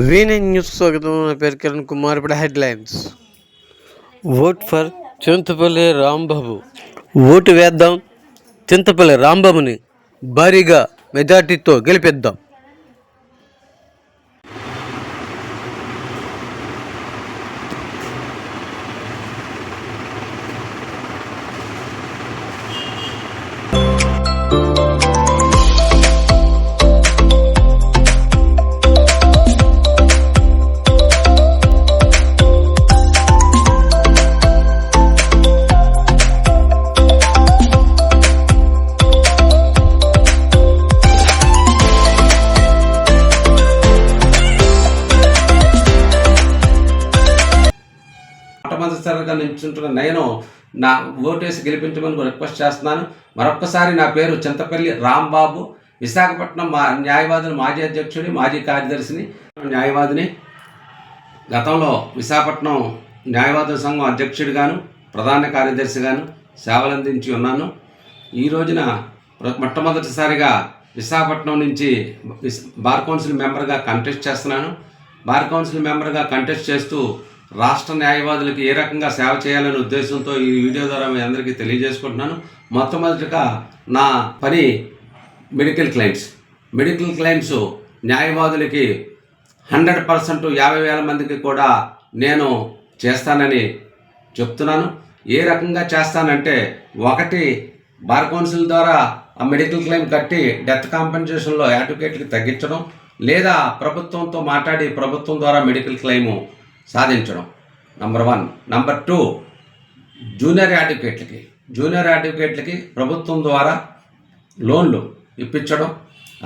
V9 news స్వాగతం. నా పేరు కిరణ్ కుమార్. ఇప్పుడు headlines. Vote for Chintapalli Rambabu. Vote వేద్దాం, చింతపల్లి రాంబాబుని భారీగా మెజార్టీతో గెలిపిద్దాం. మొట్టమొదటిసారిగా నిల్చుంటున్న నేను నా ఓటేసి గెలిపించమని రిక్వెస్ట్ చేస్తున్నాను. మరొక్కసారి నా పేరు చింతపల్లి రాంబాబు. విశాఖపట్నం న్యాయవాదుల మాజీ అధ్యక్షుడి, మాజీ కార్యదర్శిని, న్యాయవాదిని. గతంలో విశాఖపట్నం న్యాయవాదుల సంఘం అధ్యక్షుడిగాను, ప్రధాన కార్యదర్శిగాను సేవలందించి ఉన్నాను. ఈ రోజున మొట్టమొదటిసారిగా విశాఖపట్నం నుంచి బార్ కౌన్సిల్ మెంబర్గా కంటెస్ట్ చేస్తున్నాను. బార్ కౌన్సిల్ మెంబర్గా కంటెస్ట్ చేస్తూ రాష్ట్ర న్యాయవాదులకు ఏ రకంగా సేవ చేయాలనే ఉద్దేశంతో ఈ వీడియో ద్వారా మీ అందరికీ తెలియజేసుకుంటున్నాను. మొట్టమొదటిగా నా పని మెడికల్ క్లెయిమ్స్ న్యాయవాదులకి 100% 50,000 మందికి కూడా నేను చేస్తానని చెప్తున్నాను. ఏ రకంగా చేస్తానంటే, ఒకటి, బార్ కౌన్సిల్ ద్వారా ఆ మెడికల్ క్లెయిమ్ కట్టి డెత్ కాంపెన్సేషన్లో అడ్వకేట్కి తగ్గించడం, లేదా ప్రభుత్వంతో మాట్లాడి ప్రభుత్వం ద్వారా మెడికల్ క్లెయిము సాధించడం. నంబర్ 1. నంబర్ 2, జూనియర్ అడ్వకేట్లకి ప్రభుత్వం ద్వారా లోన్లు ఇప్పించడం.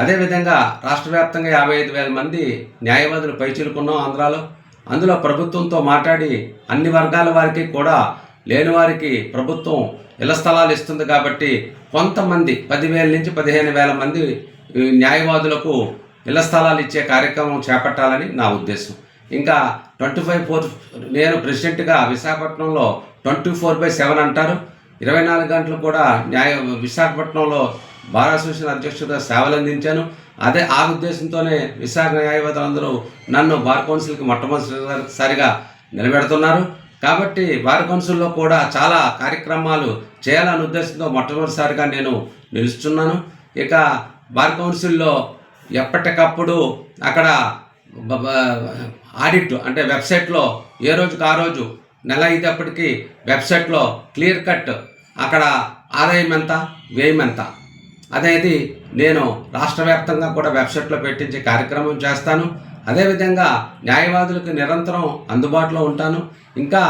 అదేవిధంగా రాష్ట్ర వ్యాప్తంగా 55,000 మంది న్యాయవాదులు పైచిలుకున్నాం ఆంధ్రాలో. అందులో ప్రభుత్వంతో మాట్లాడి అన్ని వర్గాల వారికి కూడా, లేని వారికి ప్రభుత్వం ఇళ్ల స్థలాలు ఇస్తుంది కాబట్టి కొంతమంది 10,000 నుంచి 15,000 మంది న్యాయవాదులకు ఇళ్ల స్థలాలు ఇచ్చే కార్యక్రమం చేపట్టాలని నా ఉద్దేశం. ఇంకా 24/4 నేను ప్రెసిడెంట్గా విశాఖపట్నంలో 24/7 అంటారు, 24 గంటలు కూడా విశాఖపట్నంలో బార్ అసోసియేషన్ అధ్యక్షుడిగా సేవలు అందించాను. ఆ ఉద్దేశంతోనే విశాఖ న్యాయవాదులందరూ నన్ను బార్ కౌన్సిల్కి మొట్టమొదటిసారిగా నిలబెడుతున్నారు. కాబట్టి బార్ కౌన్సిల్లో కూడా చాలా కార్యక్రమాలు చేయాలనే ఉద్దేశంతో మొట్టమొదటిసారిగా నేను నిలుస్తున్నాను. ఇక బార్ కౌన్సిల్లో ఎప్పటికప్పుడు అక్కడ ఆడిట్, అంటే వెబ్సైట్లో ఏ రోజుకి ఆ రోజు నెల అయ్యేటప్పటికీ వెబ్సైట్లో క్లియర్ కట్ అక్కడ ఆదాయం ఎంత, వ్యయం ఎంత అనేది నేను రాష్ట్ర వ్యాప్తంగా కూడా వెబ్సైట్లో పెట్టించే కార్యక్రమం చేస్తాను. అదేవిధంగా న్యాయవాదులకు నిరంతరం అందుబాటులో ఉంటాను. ఇంకా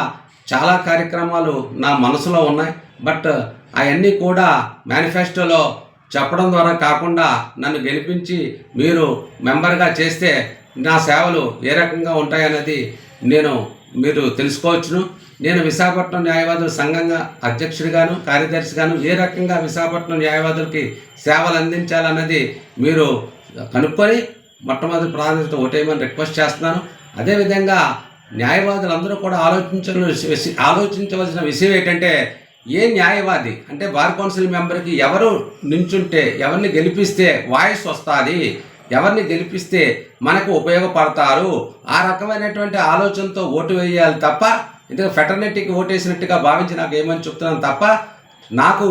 చాలా కార్యక్రమాలు నా మనసులో ఉన్నాయి. బట్ అవన్నీ కూడా మేనిఫెస్టోలో చెప్పడం ద్వారా కాకుండా నన్ను గెలిపించి మీరు మెంబర్గా చేస్తే నా సేవలు ఏ రకంగా ఉంటాయనేది మీరు తెలుసుకోవచ్చును. నేను విశాఖపట్నం న్యాయవాదుల సంఘంగా అధ్యక్షుడిగాను, కార్యదర్శిగాను ఏ రకంగా విశాఖపట్నం న్యాయవాదులకి సేవలు అందించాలన్నది మీరు కనుక్కొని మొట్టమొదటి ప్రాధాన్యత ఓటేయమని రిక్వెస్ట్ చేస్తున్నాను. అదేవిధంగా న్యాయవాదులందరూ కూడా ఆలోచించవలసిన విషయం ఏంటంటే, ఏ న్యాయవాది అంటే బార్ కౌన్సిల్ మెంబర్కి ఎవరు నించుంటే, ఎవరిని గెలిపిస్తే వాయిస్ వస్తుంది, ఎవరిని గెలిపిస్తే మనకు ఉపయోగపడతారు, ఆ రకమైనటువంటి ఆలోచనతో ఓటు వేయాలి తప్ప, ఇందులో ఫెటర్నిటీకి ఓటేసినట్టుగా భావించి నాకు ఏమని చెప్తున్నాను తప్ప, నాకు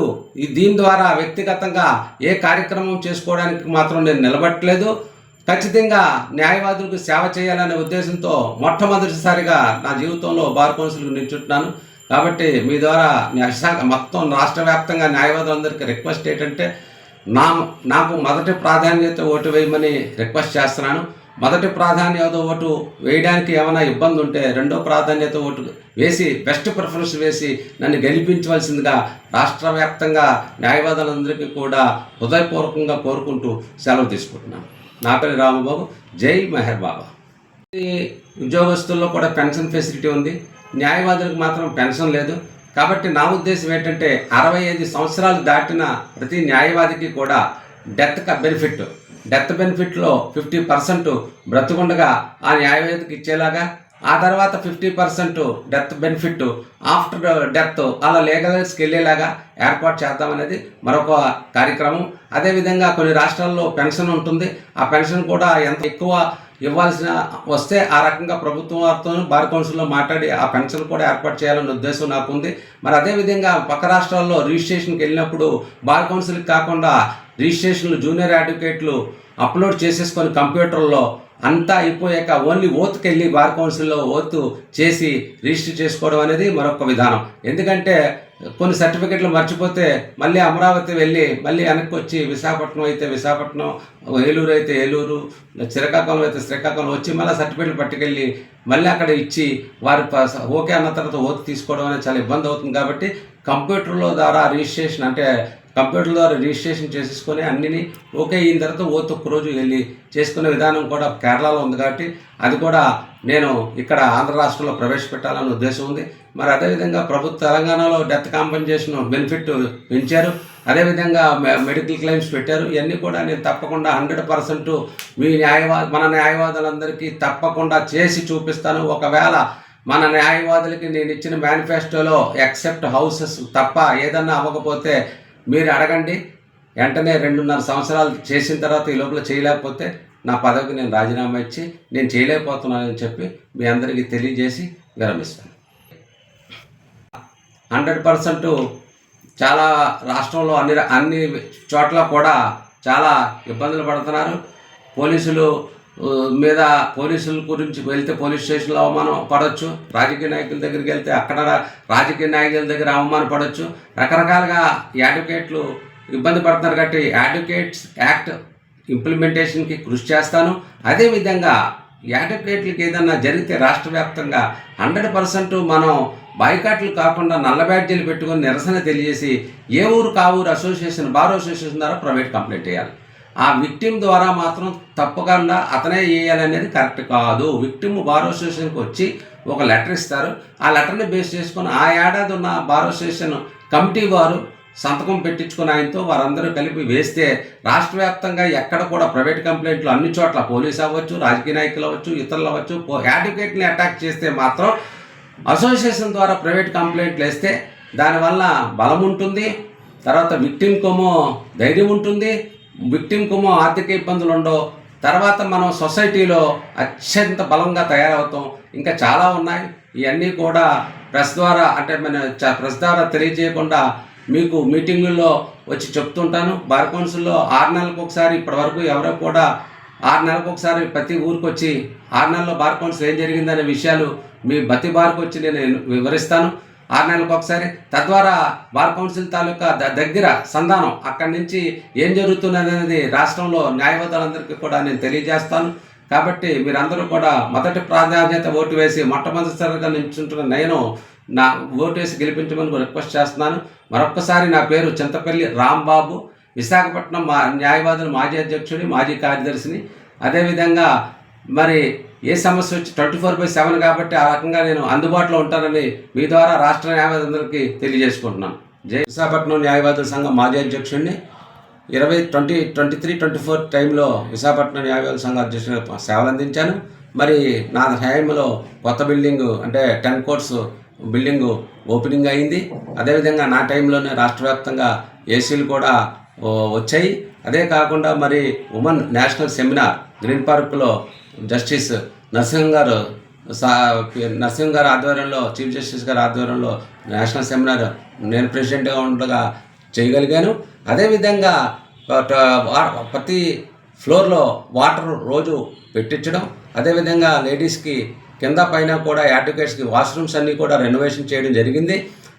దీని ద్వారా వ్యక్తిగతంగా ఏ కార్యక్రమం చేసుకోవడానికి మాత్రం నేను నిలబట్టలేదు. ఖచ్చితంగా న్యాయవాదులకు సేవ చేయాలనే ఉద్దేశంతో మొట్టమొదటిసారిగా నా జీవితంలో బార్ కౌన్సిల్కి నిల్చుంటున్నాను. కాబట్టి మీ ద్వారా మొత్తం రాష్ట్ర వ్యాప్తంగా న్యాయవాదులందరికీ రిక్వెస్ట్ ఏంటంటే, నాకు మొదటి ప్రాధాన్యత ఓటు వేయమని రిక్వెస్ట్ చేస్తున్నాను. మొదటి ప్రాధాన్యత ఓటు వేయడానికి ఏమైనా ఇబ్బంది ఉంటే రెండో ప్రాధాన్యత ఓటు వేసి బెస్ట్ ప్రిఫరెన్స్ వేసి నన్ను గెలిపించవలసిందిగా రాష్ట్ర వ్యాప్తంగా న్యాయవాదులందరికీ కూడా హృదయపూర్వకంగా కోరుకుంటూ సెలవు తీసుకుంటున్నాను. నా పేరు రాంబాబు. జై మెహర్ బాబా. ఉద్యోగస్తుల్లో కూడా పెన్షన్ ఫెసిలిటీ ఉంది, న్యాయవాదులకు మాత్రం పెన్షన్ లేదు. కాబట్టి నా ఉద్దేశం ఏంటంటే, 65 సంవత్సరాలు దాటిన ప్రతి న్యాయవాదికి కూడా డెత్ బెనిఫిట్లో 50% బ్రతుకుండగా ఆ న్యాయవాదికి ఇచ్చేలాగా, ఆ తర్వాత 50% డెత్ బెనిఫిట్ ఆఫ్టర్ డెత్ అలా లీగల్స్కి వెళ్ళేలాగా ఏర్పాటు చేద్దామనేది మరొక కార్యక్రమం. అదేవిధంగా కొన్ని రాష్ట్రాల్లో పెన్షన్ ఉంటుంది. ఆ పెన్షన్ కూడా ఎంత ఎక్కువ ఇవ్వాల్సిన వస్తే ఆ రకంగా ప్రభుత్వం వారితో బార్ కౌన్సిల్లో మాట్లాడి ఆ పెన్షన్ కూడా ఏర్పాటు చేయాలనే ఉద్దేశం నాకుంది. మరి అదేవిధంగా పక్క రాష్ట్రాల్లో రిజిస్ట్రేషన్కి వెళ్ళినప్పుడు బార్ కౌన్సిల్కి కాకుండా రిజిస్ట్రేషన్లు జూనియర్ అడ్వకేట్లు అప్లోడ్ చేసేసుకొని కంప్యూటర్లో అంతా అయిపోయాక ఓన్లీ ఓత్కి వెళ్ళి బార్ కౌన్సిల్లో ఓత్ చేసి రిజిస్టర్ చేసుకోవడం అనేది మరొక విధానం. ఎందుకంటే కొన్ని సర్టిఫికెట్లు మర్చిపోతే మళ్ళీ అమరావతి వెళ్ళి మళ్ళీ వెనక్కి వచ్చి విశాఖపట్నం అయితే విశాఖపట్నం, ఏలూరు అయితే ఏలూరు, శ్రీకాకుళం అయితే శ్రీకాకుళం వచ్చి మళ్ళీ సర్టిఫికెట్లు పట్టుకెళ్ళి మళ్ళీ అక్కడ ఇచ్చి వారి ఓకే అన్న తర్వాత ఓత్ తీసుకోవడం అనేది చాలా ఇబ్బంది అవుతుంది. కాబట్టి కంప్యూటర్లో ద్వారా రిజిస్ట్రేషన్ అంటే కంప్యూటర్ ద్వారా రిజిస్ట్రేషన్ చేసేసుకొని అన్నిని ఓకే అయిన తర్వాత ఓత్ ఒక్కరోజు వెళ్ళి చేసుకునే విధానం కూడా కేరళలో ఉంది. కాబట్టి అది కూడా నేను ఇక్కడ ఆంధ్ర రాష్ట్రంలో ప్రవేశపెట్టాలనే ఉద్దేశం ఉంది. మరి అదేవిధంగా తెలంగాణలో డెత్ కాంపెన్సేషన్ బెనిఫిట్ పెంచారు. అదేవిధంగా మెడికల్ క్లెయిమ్స్ పెట్టారు. ఇవన్నీ కూడా నేను తప్పకుండా 100% మన న్యాయవాదులందరికీ తప్పకుండా చేసి చూపిస్తాను. ఒకవేళ మన న్యాయవాదులకి నేను ఇచ్చిన మేనిఫెస్టోలో ఎక్సెప్ట్ హౌసెస్ తప్ప ఏదన్నా అవ్వకపోతే మీరు అడగండి. వెంటనే 2.5 సంవత్సరాలు చేసిన తర్వాత ఈ లోపల చేయలేకపోతే నా పదవికి నేను రాజీనామా ఇచ్చి నేను చేయలేకపోతున్నానని చెప్పి మీ అందరికీ తెలియజేసి విరమిస్తాను. 100% చాలా రాష్ట్రంలో అన్ని చోట్ల కూడా చాలా ఇబ్బందులు పడుతున్నారు. పోలీసుల గురించి వెళ్తే పోలీస్ స్టేషన్లో అవమానం పడవచ్చు. రాజకీయ నాయకుల దగ్గరికి వెళ్తే అక్కడ రాజకీయ నాయకుల దగ్గర అవమానం పడవచ్చు. రకరకాలుగా అడ్వకేట్లు ఇబ్బంది పడుతున్నారు. కాబట్టి అడ్వకేట్స్ యాక్ట్ ఇంప్లిమెంటేషన్కి కృషి చేస్తాను. అదేవిధంగా అడ్వకేట్లకి ఏదన్నా జరిగితే రాష్ట్ర వ్యాప్తంగా 100% మనం బాయ్కాట్లు కాకుండా నల్ల బ్యాడ్జీలు పెట్టుకొని నిరసన తెలియజేసి ఏ ఊరు కావూరు అసోసియేషన్ బార్ అసోసియేషన్ ద్వారా ప్రైవేట్ కంప్లైంట్ చేయాలి. ఆ విక్టిమ్ ద్వారా మాత్రం తప్పకుండా అతనే చేయాలనేది కరెక్ట్ కాదు. విక్టిమ్ బార్ అసోసియేషన్కి వచ్చి ఒక లెటర్ ఇస్తారు. ఆ లెటర్ని బేస్ చేసుకొని ఆ ఏడాది ఉన్న బార్ అసోసియేషన్ కమిటీ వారు సంతకం పెట్టించుకుని ఆయనతో వారందరూ కలిపి వేస్తే రాష్ట్ర వ్యాప్తంగా ఎక్కడ కూడా ప్రైవేట్ కంప్లైంట్లు అన్ని చోట్ల పోలీసు అవ్వచ్చు, రాజకీయ నాయకులు అవ్వచ్చు, ఇతరులు అవ్వచ్చు, అడ్వకేట్ని అటాక్ చేస్తే మాత్రం అసోసియేషన్ ద్వారా ప్రైవేట్ కంప్లైంట్లు వేస్తే దానివల్ల బలం ఉంటుంది. తర్వాత విక్టిమ్కేమో ధైర్యం ఉంటుంది, విక్టిమ్కేమో ఆర్థిక ఇబ్బందులు ఉండవు. తర్వాత మనం సొసైటీలో అత్యంత బలంగా తయారవుతాం. ఇంకా చాలా ఉన్నాయి. ఇవన్నీ కూడా ప్రెస్ ద్వారా తెలియజేయకుండా మీకు మీటింగుల్లో వచ్చి చెప్తుంటాను. బార్ కౌన్సిల్లో 6 నెలలకు ఒకసారి ఇప్పటివరకు ఎవరో కూడా 6 నెలలకు ఒకసారి ప్రతి ఊరికి వచ్చి 6 నెలల్లో బార్ కౌన్సిల్ ఏం జరిగిందనే విషయాలు మీ ప్రతి బార్కు వచ్చి నేను వివరిస్తాను 6 నెలలకు ఒకసారి. తద్వారా బార్ కౌన్సిల్ తాలూకా దగ్గర సంధానం అక్కడి నుంచి ఏం జరుగుతున్నది అనేది రాష్ట్రంలో న్యాయవాదులందరికీ కూడా నేను తెలియజేస్తాను. కాబట్టి మీరందరూ కూడా మొదటి ప్రాధాన్యత ఓటు వేసి మొట్టమొదటిసారిగా నిల్చుంటున్న నేను నా ఓటు వేసి గెలిపించమని రిక్వెస్ట్ చేస్తున్నాను. మరొక్కసారి నా పేరు చింతపల్లి రాంబాబు, విశాఖపట్నం న్యాయవాదుల మాజీ అధ్యక్షుడి, మాజీ కార్యదర్శిని. అదేవిధంగా మరి ఏ సమస్య వచ్చి 24/7 కాబట్టి ఆ రకంగా నేను అందుబాటులో ఉంటానని మీ ద్వారా రాష్ట్ర న్యాయవాదులందరికీ తెలియజేసుకుంటున్నాను. విశాఖపట్నం న్యాయవాదుల సంఘం మాజీ అధ్యక్షుడిని. 2023-24 టైంలో విశాఖపట్నం న్యాయవాదుల సంఘం అధ్యక్షుడిగా సేవలు అందించాను. మరి నా టైంలో కొత్త బిల్డింగు అంటే 10 కోర్స్ బిల్డింగు ఓపెనింగ్ అయింది. అదేవిధంగా నా టైంలోనే రాష్ట్ర వ్యాప్తంగా ఏసీలు కూడా వచ్చాయి. అదే కాకుండా మరి ఉమెన్ నేషనల్ సెమినార్ గ్రీన్ పార్క్లో జస్టిస్ నరసింహం గారు ఆధ్వర్యంలో, చీఫ్ జస్టిస్ గారి ఆధ్వర్యంలో నేషనల్ సెమినార్ నేను ప్రెసిడెంట్గా ఉండగా చేయగలిగాను. అదేవిధంగా ప్రతి ఫ్లోర్లో వాటర్ రోజు పెట్టించడం, అదేవిధంగా లేడీస్కి కింద పైన కూడా అడ్వకేట్స్కి వాష్రూమ్స్ అన్నీ కూడా రెనోవేషన్ చేయడం జరిగింది.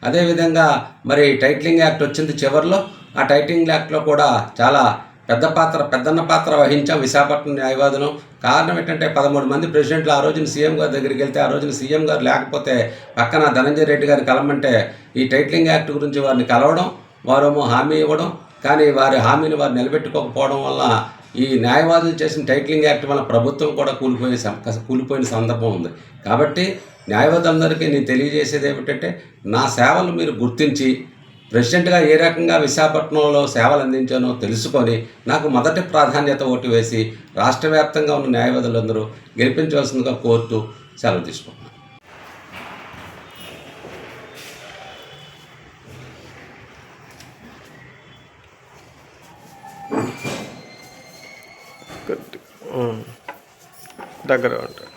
అదేవిధంగా మరి టైటిలింగ్ యాక్ట్ వచ్చింది చివరిలో. ఆ టైటిలింగ్ యాక్ట్లో కూడా చాలా పెద్దన్న పాత్ర వహించాం విశాఖపట్నం న్యాయవాదులు. కారణం ఏంటంటే 13 మంది ప్రెసిడెంట్లు ఆ రోజున సీఎం గారి దగ్గరికి వెళ్తే ఆ రోజున సీఎం గారు లేకపోతే పక్కన ధనంజయ రెడ్డి గారిని కలవమంటే ఈ టైటిలింగ్ యాక్ట్ గురించి వారిని కలవడం, వారేమో హామీ ఇవ్వడం, కానీ వారి హామీని వారు నిలబెట్టుకోకపోవడం వల్ల ఈ న్యాయవాదులు చేసిన టైటిలింగ్ యాక్ట్ వల్ల ప్రభుత్వం కూడా కూలిపోయిన సందర్భం ఉంది. కాబట్టి న్యాయవాదులందరికీ నేను తెలియజేసేది ఏమిటంటే నా సేవలు మీరు గుర్తించి ప్రెసిడెంట్గా ఏ రకంగా విశాఖపట్నంలో సేవలు అందించానో తెలుసుకొని నాకు మొదటి ప్రాధాన్యత ఓటు వేసి రాష్ట్ర వ్యాప్తంగా ఉన్న న్యాయవాదులందరూ గెలిపించవలసిందిగా కోరుతూ సెలవు తీసుకుంటున్నాను. దగ్గర ఉంటాయి.